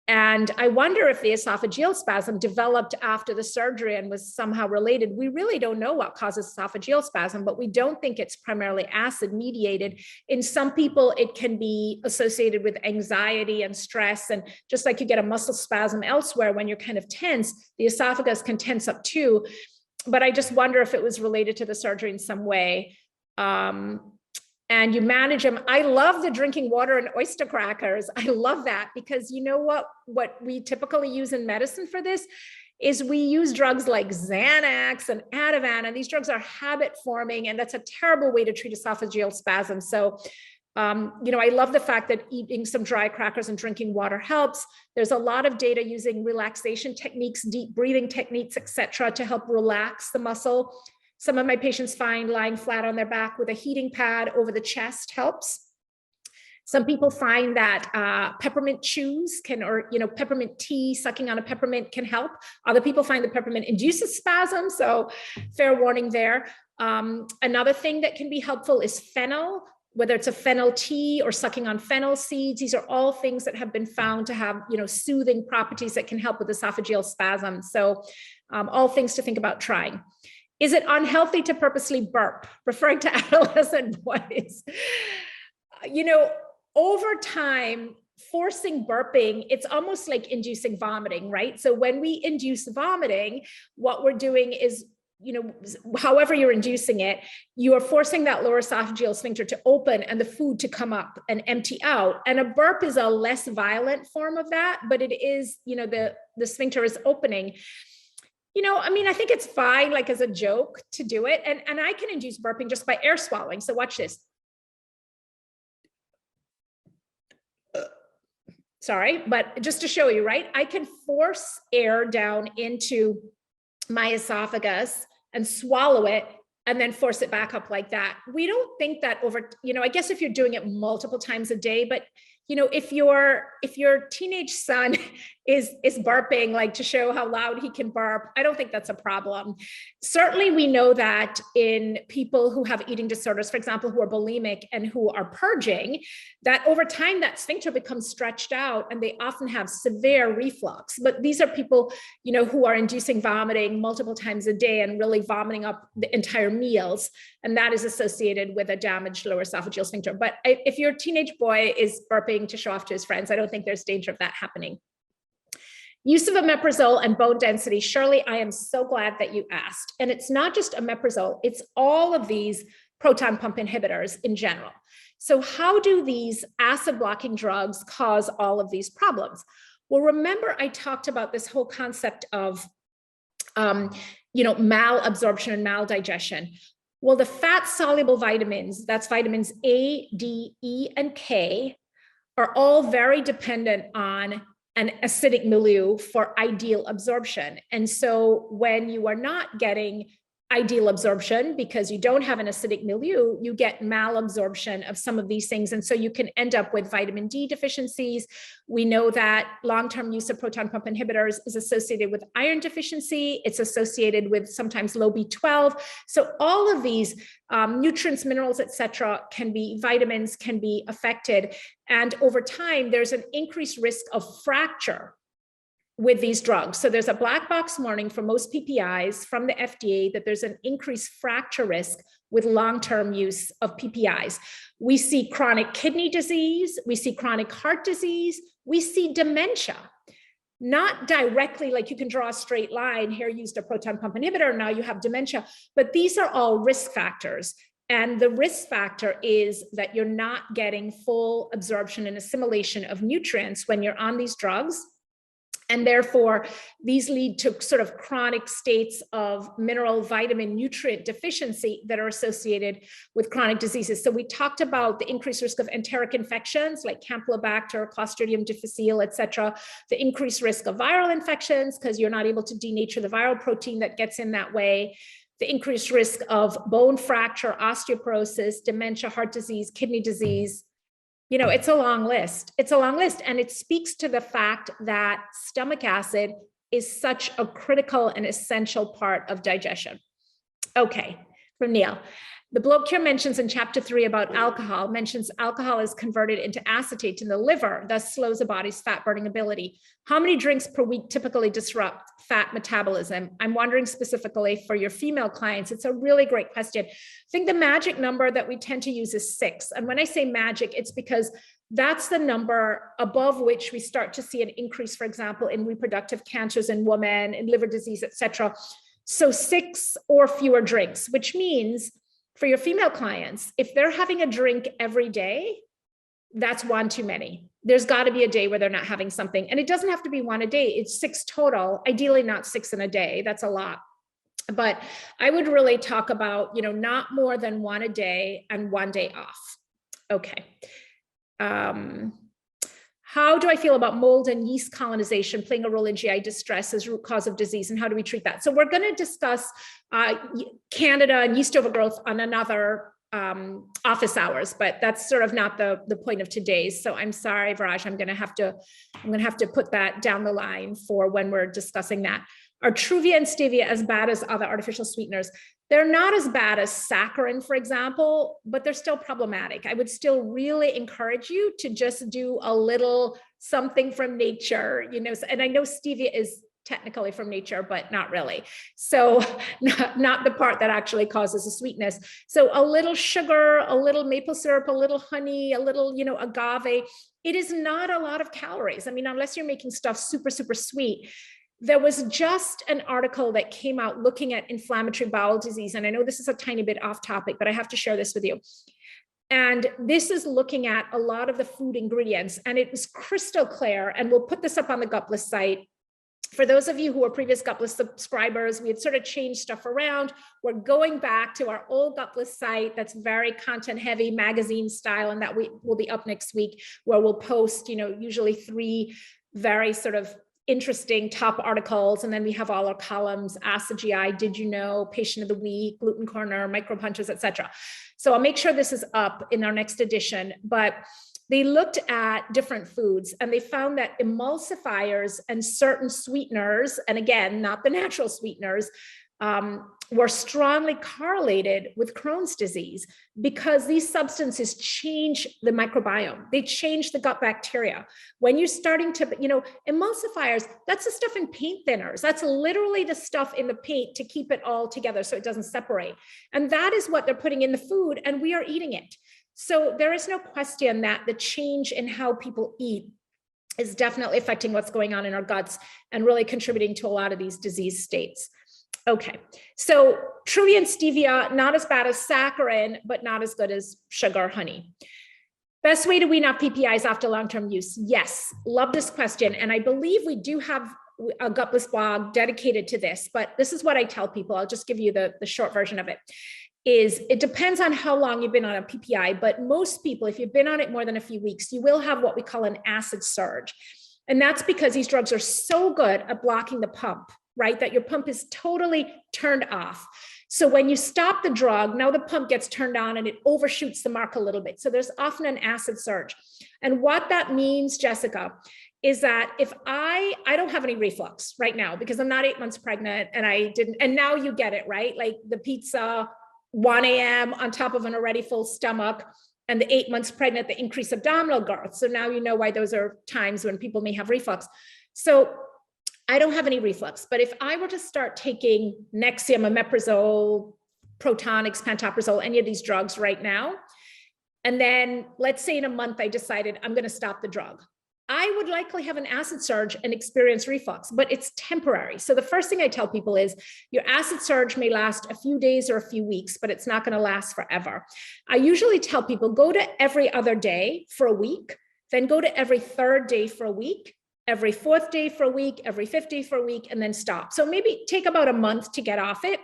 And I wonder if the esophageal spasm developed after the surgery and was somehow related. We really don't know what causes esophageal spasm, but we don't think it's primarily acid mediated. In some people, it can be associated with anxiety and stress. And just like you get a muscle spasm elsewhere when you're kind of tense, the esophagus can tense up too. But I just wonder if it was related to the surgery in some way. And you manage them. I love the drinking water and oyster crackers. I love that, because you know what we typically use in medicine for this is we use drugs like Xanax and Ativan, and these drugs are habit forming, and that's a terrible way to treat esophageal spasm. So, I love the fact that eating some dry crackers and drinking water helps. There's a lot of data using relaxation techniques, deep breathing techniques, et cetera, to help relax the muscle. Some of my patients find lying flat on their back with a heating pad over the chest helps. Some people find that peppermint chews peppermint tea, sucking on a peppermint can help. Other people find the peppermint induces spasm, so fair warning there. Another thing that can be helpful is fennel, whether it's a fennel tea or sucking on fennel seeds. These are all things that have been found to have, soothing properties that can help with esophageal spasm. So all things to think about trying. Is it unhealthy to purposely burp? Referring to adolescent boys. Over time, forcing burping, it's almost like inducing vomiting, right? So when we induce vomiting, what we're doing is, however you're inducing it, you are forcing that lower esophageal sphincter to open and the food to come up and empty out. And a burp is a less violent form of that, but it is, the sphincter is opening. I think it's fine, like as a joke to do it. And I can induce burping just by air swallowing. So watch this. Sorry, but just to show you, right? I can force air down into my esophagus and swallow it and then force it back up like that. We don't think that over, I guess if you're doing it multiple times a day, but if your teenage son is burping, like to show how loud he can burp, I don't think that's a problem. Certainly we know that in people who have eating disorders, for example, who are bulimic and who are purging, that over time that sphincter becomes stretched out and they often have severe reflux. But these are people, who are inducing vomiting multiple times a day and really vomiting up the entire meals. And that is associated with a damaged lower esophageal sphincter. But if your teenage boy is burping to show off to his friends, I don't think there's danger of that happening. Use of omeprazole and bone density. Shirley, I am so glad that you asked. And it's not just omeprazole, it's all of these proton pump inhibitors in general. So how do these acid blocking drugs cause all of these problems? Well, remember I talked about this whole concept of malabsorption and maldigestion. Well, the fat soluble vitamins, that's vitamins A, D, E, and K, are all very dependent on an acidic milieu for ideal absorption. And so when you are not getting ideal absorption because you don't have an acidic milieu, you get malabsorption of some of these things. And so you can end up with vitamin D deficiencies. We know that long-term use of proton pump inhibitors is associated with iron deficiency. It's associated with sometimes low B12. So all of these nutrients, minerals, et cetera, vitamins can be affected. And over time, there's an increased risk of fracture with these drugs. So there's a black box warning for most PPIs from the FDA that there's an increased fracture risk with long-term use of PPIs. We see chronic kidney disease, we see chronic heart disease, we see dementia. Not directly like you can draw a straight line, here used a proton pump inhibitor, now you have dementia, but these are all risk factors. And the risk factor is that you're not getting full absorption and assimilation of nutrients when you're on these drugs. And therefore, these lead to sort of chronic states of mineral, vitamin, nutrient deficiency that are associated with chronic diseases. So we talked about the increased risk of enteric infections like Campylobacter, Clostridium difficile, et cetera, the increased risk of viral infections because you're not able to denature the viral protein that gets in that way, the increased risk of bone fracture, osteoporosis, dementia, heart disease, kidney disease. It's a long list. It's a long list. And it speaks to the fact that stomach acid is such a critical and essential part of digestion. Okay, from Neil. The Bloat Cure mentions in chapter 3 about alcohol, mentions alcohol is converted into acetate in the liver, thus slows the body's fat burning ability. How many drinks per week typically disrupt fat metabolism? I'm wondering specifically for your female clients. It's a really great question. I think the magic number that we tend to use is 6. And when I say magic, it's because that's the number above which we start to see an increase, for example, in reproductive cancers in women, in liver disease, et cetera. So 6 or fewer drinks, which means for your female clients, if they're having a drink every day, that's 1 too many. There's got to be a day where they're not having something. And it doesn't have to be 1 a day. It's 6 total, ideally not 6 in a day. That's a lot. But I would really talk about, not more than 1 a day and 1 day off. Okay. How do I feel about mold and yeast colonization playing a role in GI distress as root cause of disease, and how do we treat that? So we're going to discuss Candida and yeast overgrowth on another office hours, but that's sort of not the point of today's. So I'm sorry, Viraj, I'm going to have to put that down the line for when we're discussing that. Are Truvia and Stevia as bad as other artificial sweeteners? They're not as bad as saccharin, for example, but they're still problematic. I would still really encourage you to just do a little something from nature, and I know Stevia is technically from nature, but not really. So not the part that actually causes the sweetness. So a little sugar, a little maple syrup, a little honey, a little, agave. It is not a lot of calories. I mean, unless you're making stuff super, super sweet. There was just an article that came out looking at inflammatory bowel disease. And I know this is a tiny bit off topic, but I have to share this with you. And this is looking at a lot of the food ingredients, and it was crystal clear. And we'll put this up on the Gutless site. For those of you who are previous Gutless subscribers, we had sort of changed stuff around. We're going back to our old Gutless site that's very content heavy, magazine style, and that will be up next week, where we'll post, usually 3 very sort of interesting top articles. And then we have all our columns, Acid GI, Did You Know, Patient of the Week, Gluten Corner, Micro Punches, etc. So I'll make sure this is up in our next edition, but they looked at different foods and they found that emulsifiers and certain sweeteners, and again, not the natural sweeteners, were strongly correlated with Crohn's disease because these substances change the microbiome. They change the gut bacteria. When you're starting to, emulsifiers, that's the stuff in paint thinners. That's literally the stuff in the paint to keep it all together so it doesn't separate. And that is what they're putting in the food and we are eating it. So there is no question that the change in how people eat is definitely affecting what's going on in our guts and really contributing to a lot of these disease states. Okay, so Truly and stevia, not as bad as saccharin, but not as good as sugar or honey. Best way to wean off PPIs after long-term use? Yes, love this question. And I believe we do have a gutless blog dedicated to this, but this is what I tell people. I'll just give you the short version of it. It depends on how long you've been on a PPI, but most people, if you've been on it more than a few weeks, you will have what we call an acid surge. And that's because these drugs are so good at blocking the pump, right? That your pump is totally turned off. So when you stop the drug, now the pump gets turned on and it overshoots the mark a little bit. So there's often an acid surge. And what that means, Jessica, is that if I don't have any reflux right now because I'm not 8 months pregnant and I didn't, and now you get it, right? Like the pizza, 1 a.m. on top of an already full stomach, and the 8 months pregnant, the increased abdominal girth. So now you know why those are times when people may have reflux. So I don't have any reflux, but if I were to start taking Nexium, omeprazole, Protonix, pantoprazole, any of these drugs right now, and then let's say in a month I decided I'm going to stop the drug, I would likely have an acid surge and experience reflux, but it's temporary. So the first thing I tell people is your acid surge may last a few days or a few weeks, but it's not going to last forever. I usually tell people go to every other day for a week, then go to every third day for a week, every fourth day for a week, every fifth day for a week, and then stop. So maybe take about a month to get off it.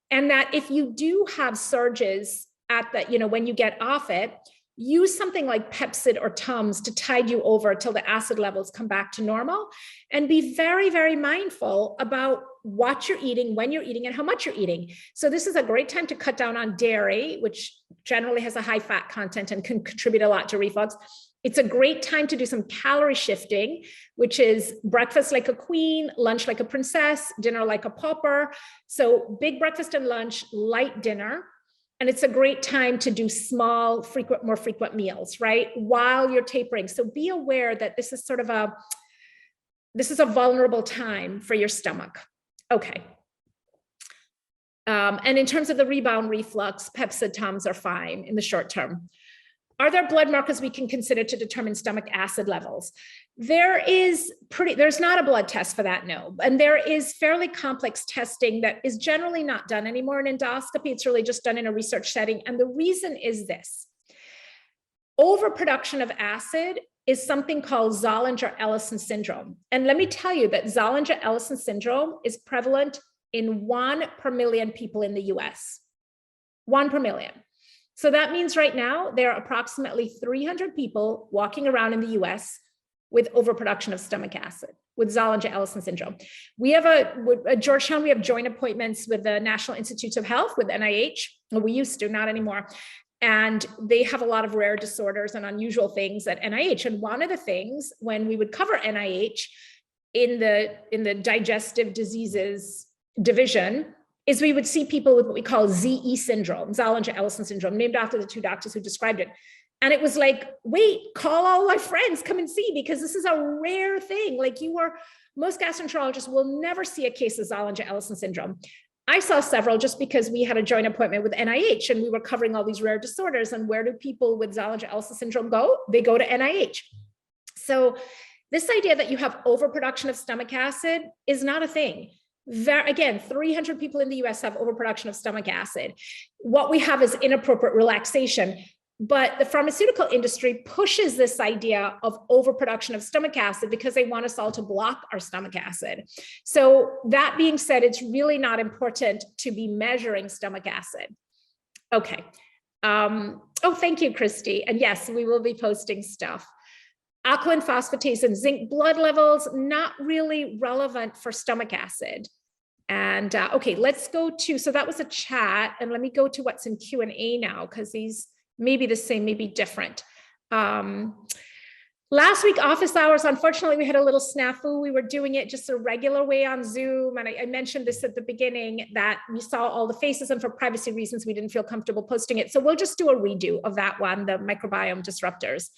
And that if you do have surges at the, when you get off it, use something like Pepcid or Tums to tide you over till the acid levels come back to normal, and be very, very mindful about what you're eating, when you're eating, and how much you're eating. So this is a great time to cut down on dairy, which generally has a high fat content and can contribute a lot to reflux. It's a great time to do some calorie shifting, which is breakfast like a queen, lunch like a princess, dinner like a pauper. So big breakfast and lunch, light dinner. And it's a great time to do small, more frequent meals, right? While you're tapering. So be aware that this is sort of a vulnerable time for your stomach. Okay. And in terms of the rebound reflux, Pepcid, Tums are fine in the short term. Are there blood markers we can consider to determine stomach acid levels? There's not a blood test for that, no. And there is fairly complex testing that is generally not done anymore in endoscopy. It's really just done in a research setting. And the reason is this: overproduction of acid is something called Zollinger-Ellison syndrome. And let me tell you that Zollinger-Ellison syndrome is prevalent in 1 per million people in the US. 1 per million. So that means right now there are approximately 300 people walking around in the US with overproduction of stomach acid, with Zollinger-Ellison syndrome. We have at Georgetown, we have joint appointments with the National Institutes of Health, with NIH. Well, we used to, not anymore. And they have a lot of rare disorders and unusual things at NIH. And one of the things when we would cover NIH in the digestive diseases division is we would see people with what we call ZE syndrome, Zollinger-Ellison syndrome, named after the 2 doctors who described it. And it was like, wait, call all my friends, come and see, because this is a rare thing. Like most gastroenterologists will never see a case of Zollinger-Ellison syndrome. I saw several just because we had a joint appointment with NIH and we were covering all these rare disorders. And where do people with Zollinger-Ellison syndrome go? They go to NIH. So this idea that you have overproduction of stomach acid is not a thing. Again, 300 people in the US have overproduction of stomach acid. What we have is inappropriate relaxation. But the pharmaceutical industry pushes this idea of overproduction of stomach acid because they want us all to block our stomach acid. So that being said, it's really not important to be measuring stomach acid. Okay. Oh, thank you, Christy. And yes, we will be posting stuff. Alkaline phosphatase and zinc blood levels, not really relevant for stomach acid. And okay, let's go to, so that was a chat, and let me go to what's in Q&A now, because these may be the same, maybe different. Last week, office hours, unfortunately, we had a little snafu. We were doing it just a regular way on Zoom. And I mentioned this at the beginning that we saw all the faces, and for privacy reasons, we didn't feel comfortable posting it. So we'll just do a redo of that one, the microbiome disruptors.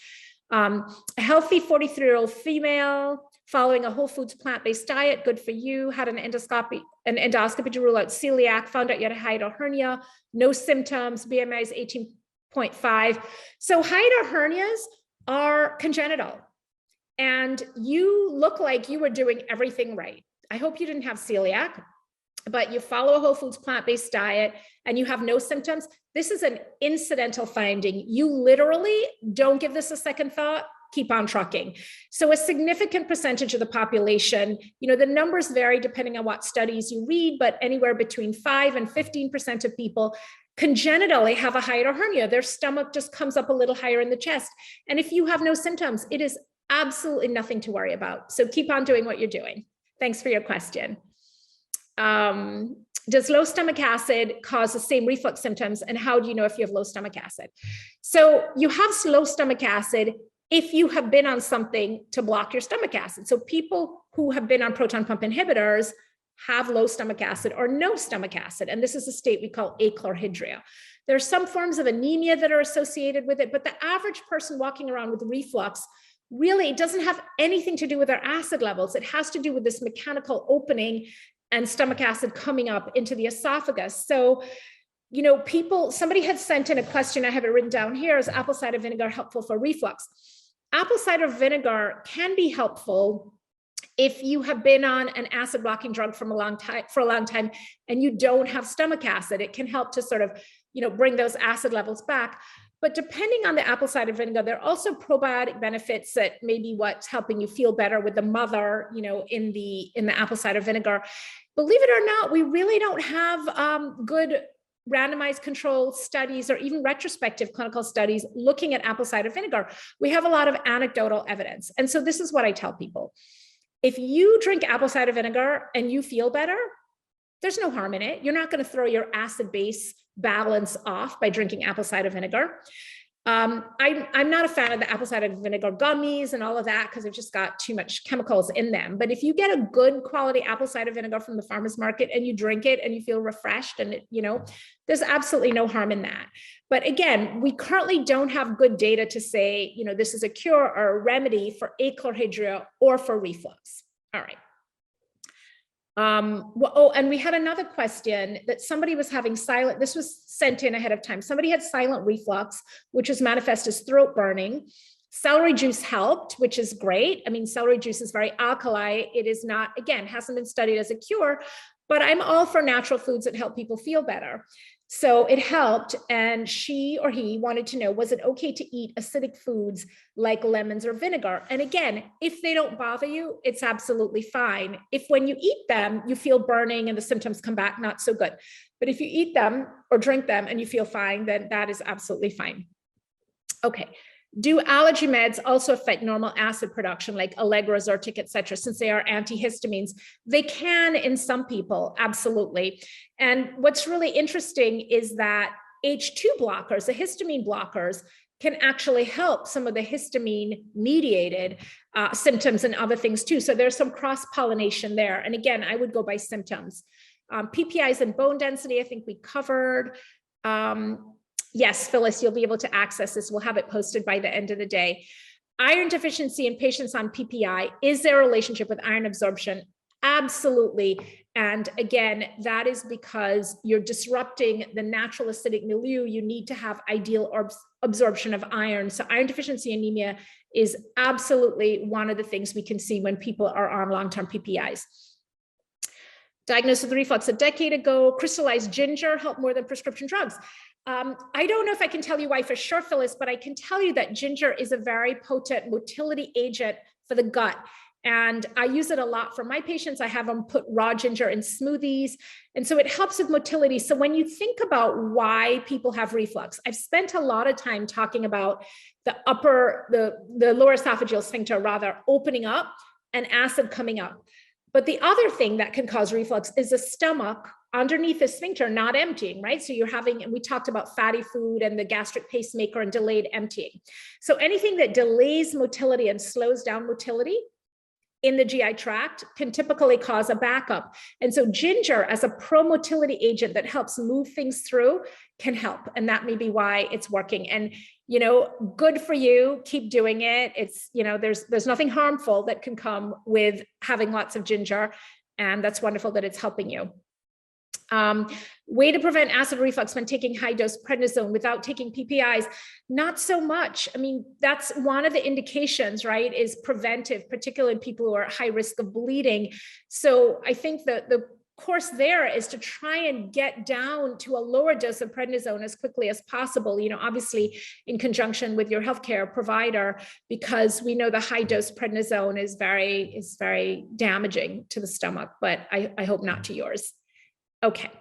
A healthy 43-year-old female following a whole foods plant-based diet, good for you, had an endoscopy to rule out celiac, found out you had a hiatal hernia, no symptoms, BMI is 18.5. So hiatal hernias are congenital, and you look like you were doing everything right. I hope you didn't have celiac, but you follow a whole foods plant-based diet and you have no symptoms. This is an incidental finding. You literally don't give this a second thought, keep on trucking. So a significant percentage of the population, the numbers vary depending on what studies you read, but anywhere between 5 and 15% of people congenitally have a hiatal hernia. Their stomach just comes up a little higher in the chest. And if you have no symptoms, it is absolutely nothing to worry about. So keep on doing what you're doing. Thanks for your question. Does low stomach acid cause the same reflux symptoms? And how do you know if you have low stomach acid? So you have low stomach acid if you have been on something to block your stomach acid. So people who have been on proton pump inhibitors have low stomach acid or no stomach acid. And this is a state we call achlorhydria. There are some forms of anemia that are associated with it, but the average person walking around with reflux really doesn't have anything to do with their acid levels. It has to do with this mechanical opening and stomach acid coming up into the esophagus. So, somebody had sent in a question, I have it written down here, is apple cider vinegar helpful for reflux? Apple cider vinegar can be helpful if you have been on an acid blocking drug for a long time and you don't have stomach acid. It can help to sort of, bring those acid levels back. But depending on the apple cider vinegar, there are also probiotic benefits that may be what's helping you feel better with the mother, in the apple cider vinegar. Believe it or not, we really don't have good randomized controlled studies or even retrospective clinical studies looking at apple cider vinegar. We have a lot of anecdotal evidence. And so this is what I tell people. If you drink apple cider vinegar and you feel better, there's no harm in it. You're not going to throw your acid-base balance off by drinking apple cider vinegar. I'm not a fan of the apple cider vinegar gummies and all of that because they've just got too much chemicals in them. But if you get a good quality apple cider vinegar from the farmer's market and you drink it and you feel refreshed and there's absolutely no harm in that. But again, we currently don't have good data to say, this is a cure or a remedy for achlorhydria or for reflux. All right. And we had another question that somebody was having silent, this was sent in ahead of time. Somebody had silent reflux, which is manifest as throat burning. Celery juice helped, which is great. I mean, celery juice is very alkali. It is not, again, hasn't been studied as a cure, but I'm all for natural foods that help people feel better. So it helped, and she or he wanted to know, was it okay to eat acidic foods like lemons or vinegar? And again, if they don't bother you, it's absolutely fine. If when you eat them, you feel burning and the symptoms come back, not so good. But if you eat them or drink them and you feel fine, then that is absolutely fine. Okay. Do allergy meds also affect normal acid production like Allegra, Zyrtec, et cetera, since they are antihistamines? They can in some people, absolutely. And what's really interesting is that H2 blockers, the histamine blockers, can actually help some of the histamine-mediated symptoms and other things too. So there's some cross-pollination there. And again, I would go by symptoms. PPIs and bone density, I think we covered. Yes, Phyllis, you'll be able to access this. We'll have it posted by the end of the day. Iron deficiency in patients on PPI, is there a relationship with iron absorption? Absolutely. And again, that is because you're disrupting the natural acidic milieu. You need to have ideal absorption of iron. So iron deficiency anemia is absolutely one of the things we can see when people are on long-term PPIs. Diagnosed with reflux a decade ago, crystallized ginger helped more than prescription drugs. I don't know if I can tell you why for sure, Phyllis, but I can tell you that ginger is a very potent motility agent for the gut. And I use it a lot for my patients. I have them put raw ginger in smoothies. And so it helps with motility. So when you think about why people have reflux, I've spent a lot of time talking about the lower esophageal sphincter rather opening up and acid coming up. But the other thing that can cause reflux is the stomach underneath the sphincter not emptying, right? So you're having, and we talked about fatty food and the gastric pacemaker and delayed emptying. So anything that delays motility and slows down motility in the GI tract can typically cause a backup. And so ginger as a pro-motility agent that helps move things through can help. And that may be why it's working. And, you know, good for you, keep doing it. It's, you know, there's nothing harmful that can come with having lots of ginger. And that's wonderful that it's helping you. Way to prevent acid reflux when taking high dose prednisone without taking PPIs, not so much. I mean, that's one of the indications, right, is preventive, particularly in people who are at high risk of bleeding. So I think that the course there is to try and get down to a lower dose of prednisone as quickly as possible, you know, obviously in conjunction with your healthcare provider, because we know the high dose prednisone is very damaging to the stomach, but I hope not to yours. Okay.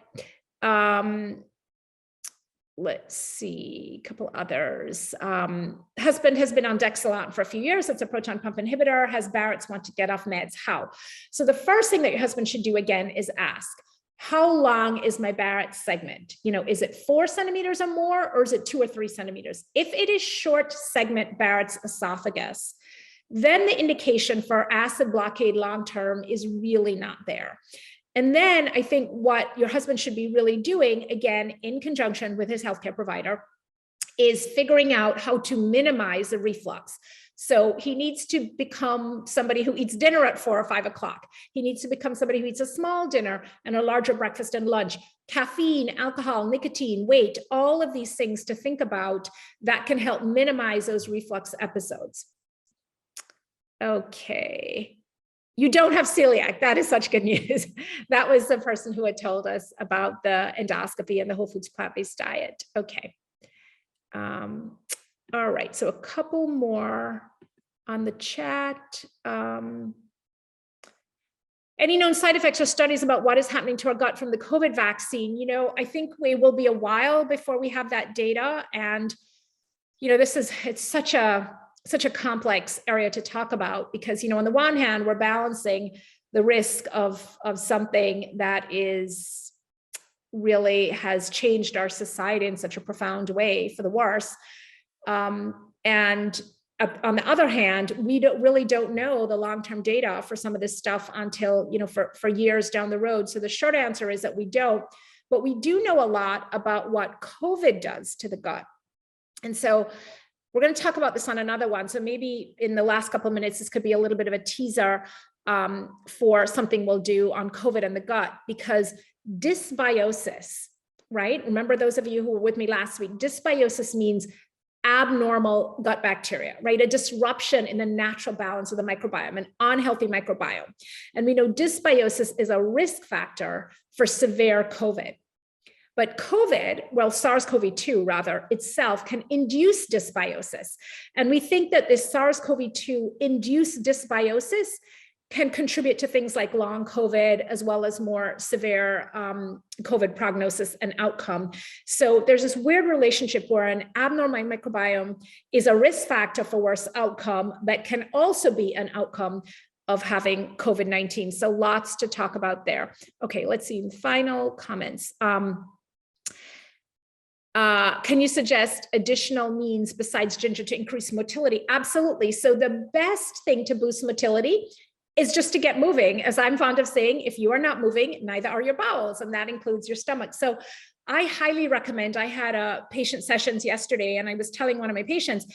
Let's see, a couple others. Husband has been on Dexalon for a few years. It's a proton pump inhibitor. Has Barretts, want to get off meds. How? So the first thing that your husband should do again is ask, how long is my Barrett's segment? You know, is it 4 centimeters or more, or is it 2 or 3 centimeters? If it is short segment Barrett's esophagus, then the indication for acid blockade long-term is really not there. And then I think what your husband should be really doing, again, in conjunction with his healthcare provider, is figuring out how to minimize the reflux. So he needs to become somebody who eats dinner at 4 or 5 o'clock. He needs to become somebody who eats a small dinner and a larger breakfast and lunch. Caffeine, alcohol, nicotine, weight, all of these things to think about that can help minimize those reflux episodes. Okay. You don't have celiac. That is such good news. That was the person who had told us about the endoscopy and the whole foods plant-based diet. Okay. All right. So a couple more on the chat. Any known side effects or studies about what is happening to our gut from the COVID vaccine? You know, I think we will be a while before we have that data. And, you know, it's such a complex area to talk about because, you know, on the one hand, we're balancing the risk of something that is really has changed our society in such a profound way for the worse. And on the other hand, we really don't know the long-term data for some of this stuff until, you know, for years down the road. So the short answer is that we don't, but we do know a lot about what COVID does to the gut. And so we're going to talk about this on another one. So maybe in the last couple of minutes, this could be a little bit of a teaser for something we'll do on COVID and the gut, because dysbiosis, right? Remember those of you who were with me last week, dysbiosis means abnormal gut bacteria, right? A disruption in the natural balance of the microbiome, an unhealthy microbiome. And we know dysbiosis is a risk factor for severe COVID. But COVID, well, SARS-CoV-2 rather, itself can induce dysbiosis. And we think that this SARS-CoV-2 induced dysbiosis can contribute to things like long COVID, as well as more severe COVID prognosis and outcome. So there's this weird relationship where an abnormal microbiome is a risk factor for worse outcome, but can also be an outcome of having COVID-19. So lots to talk about there. Okay, let's see, final comments. Can you suggest additional means besides ginger to increase motility? Absolutely. So the best thing to boost motility is just to get moving. As I'm fond of saying, if you are not moving, neither are your bowels, and that includes your stomach. So I highly recommend, I had a patient sessions yesterday, and I was telling one of my patients,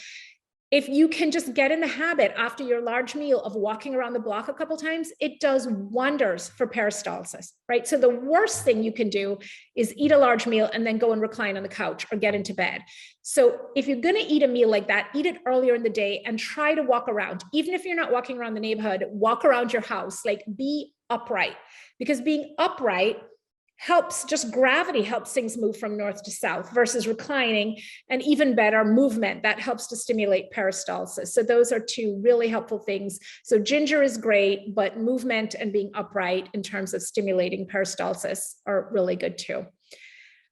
if you can just get in the habit after your large meal of walking around the block a couple times, it does wonders for peristalsis, right? So the worst thing you can do is eat a large meal and then go and recline on the couch or get into bed. So if you're going to eat a meal like that, eat it earlier in the day and try to walk around. Even if you're not walking around the neighborhood, walk around your house, like be upright, because being upright helps, just gravity helps things move from north to south versus reclining, and even better movement that helps to stimulate peristalsis. So those are two really helpful things. So ginger is great, but movement and being upright in terms of stimulating peristalsis are really good too.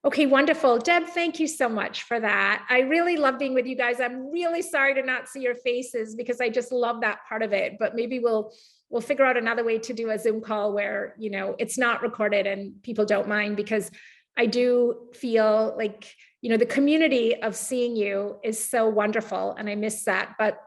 Okay, wonderful. Deb, thank you so much for that. I really love being with you guys. I'm really sorry to not see your faces because I just love that part of it, but maybe we'll figure out another way to do a Zoom call where, you know, it's not recorded and people don't mind, because I do feel like, you know, the community of seeing you is so wonderful and I miss that. But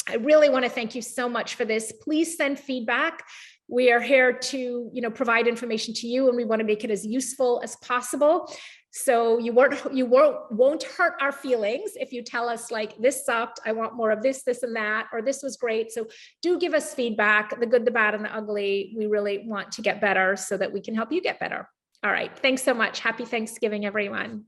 I really want to thank you so much for this. Please send feedback. We are here to, you know, provide information to you, and we want to make it as useful as possible. So you won't hurt our feelings if you tell us like, this sucked, I want more of this, this and that, or this was great. So do give us feedback, the good, the bad, and the ugly. We really want to get better so that we can help you get better. All right. Thanks so much. Happy Thanksgiving, everyone.